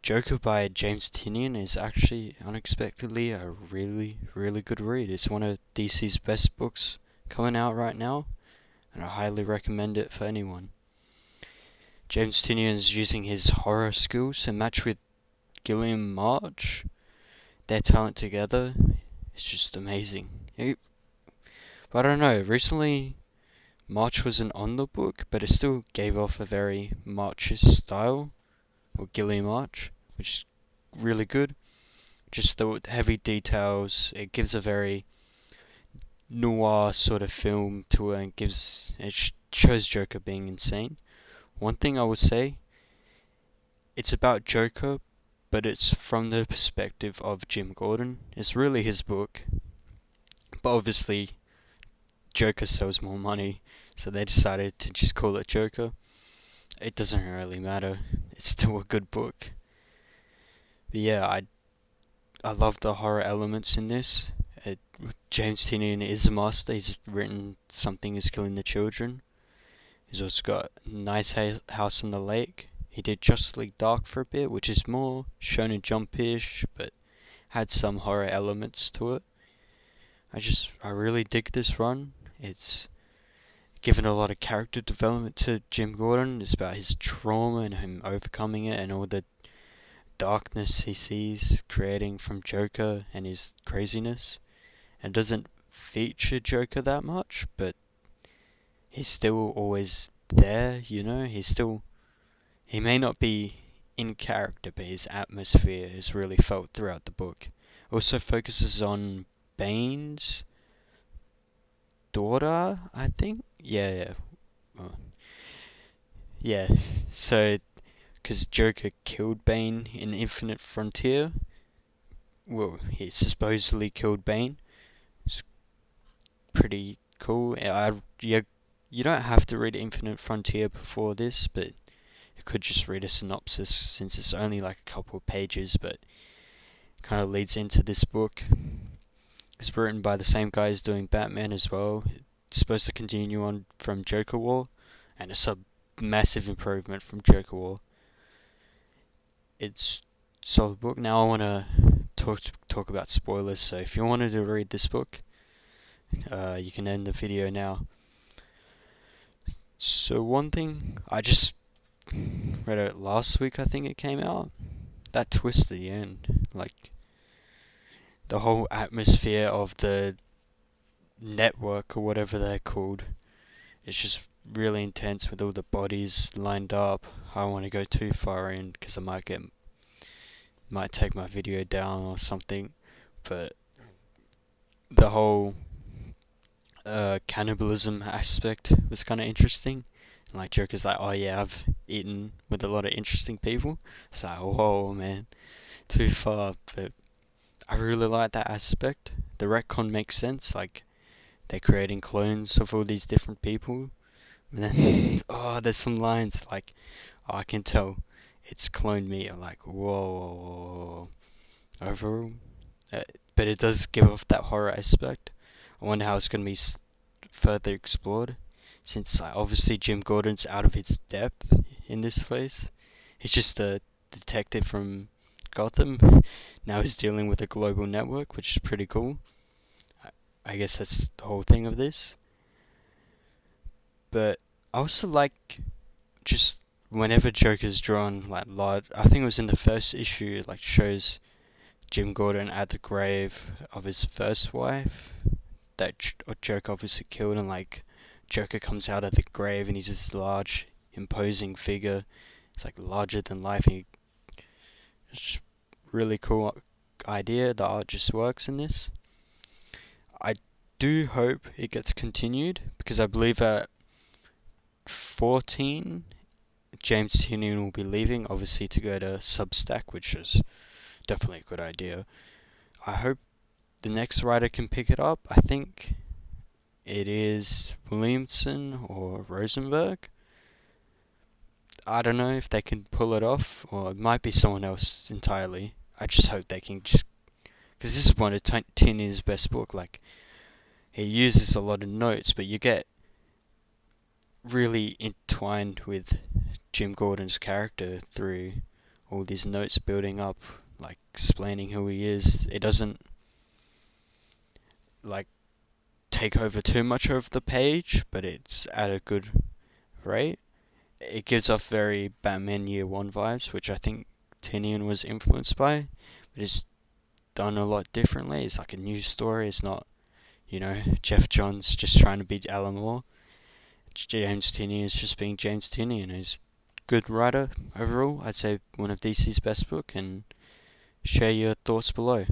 Joker by James Tynion is actually unexpectedly a really, really good read. It's one of DC's best books coming out right now, and I highly recommend it for anyone. James Tynion is using his horror skills to match with Gilliam March. Their talent together is just amazing. But I don't know, recently March wasn't on the book, but it still gave off a very Marchist style, or Gilliam March, which is really good. Just the heavy details, it gives a very noir sort of film to it, and shows Joker being insane. One thing I would say, it's about Joker, but it's from the perspective of Jim Gordon. It's really his book, but obviously Joker sells more money, so they decided to just call it Joker. It doesn't really matter. It's still a good book. But yeah, I love the horror elements in this. James Tynion is a master. He's written Something Is Killing the Children. He's also got Nice House on the Lake. He did Justice League Dark for a bit, which is more Shonen Jump-ish, but had some horror elements to it. I really dig this run. It's given a lot of character development to Jim Gordon. It's about his trauma and him overcoming it and all the darkness he sees creating from Joker and his craziness. And doesn't feature Joker that much, but he's still always there, you know? He may not be in character, but his atmosphere is really felt throughout the book. Also focuses on Bane's daughter, I think? Yeah. Well, yeah, so, because Joker killed Bane in Infinite Frontier. Well, he supposedly killed Bane. It's pretty cool. You don't have to read Infinite Frontier before this, but you could just read a synopsis since it's only like a couple of pages, but kind of leads into this book. It's written by the same guy as doing Batman as well. It's supposed to continue on from Joker War, and it's a massive improvement from Joker War. It's a solid book. Now I want to talk about spoilers, so if you wanted to read this book, you can end the video now. So one thing, I just read it last week, I think it came out. That twist at the end, like the whole atmosphere of the network or whatever they're called, it's just really intense with all the bodies lined up. I don't want to go too far in because I might take my video down or something, but the whole cannibalism aspect was kind of interesting. And like Joker's like, oh yeah, I've eaten with a lot of interesting people. It's like, whoa man, too far. But I really like that aspect. The retcon makes sense. Like they're creating clones of all these different people. And then there's some lines like, I can tell it's clone me. I'm like, whoa. Overall, but it does give off that horror aspect. I wonder how it's going to be further explored, since obviously Jim Gordon's out of his depth in this place. He's just a detective from Gotham. Now he's dealing with a global network, which is pretty cool. I guess that's the whole thing of this. But I also like just whenever Joker's drawn like large. I think it was in the first issue, like shows Jim Gordon at the grave of his first wife that Joker obviously killed, and like Joker comes out of the grave and he's this large, imposing figure. It's like larger than life. It's just really cool idea. The art just works in this. I do hope it gets continued because I believe at 14 James Tynion will be leaving, obviously to go to Substack, which is definitely a good idea. I hope the next writer can pick it up. I think it is Williamson or Rosenberg. I don't know if they can pull it off, or it might be someone else entirely. I just hope they can because this is one of Tynion's best book. Like, he uses a lot of notes, but you get really entwined with Jim Gordon's character through all these notes building up, like explaining who he is. It doesn't like take over too much of the page, but it's at a good rate. It gives off very Batman Year One vibes, which I think Tinian was influenced by, but it's done a lot differently. It's like a new story. It's not, Jeff Johns just trying to be Alan Moore. James Tinian is just being James Tinian. He's a good writer overall. I'd say one of DC's best book, and share your thoughts below.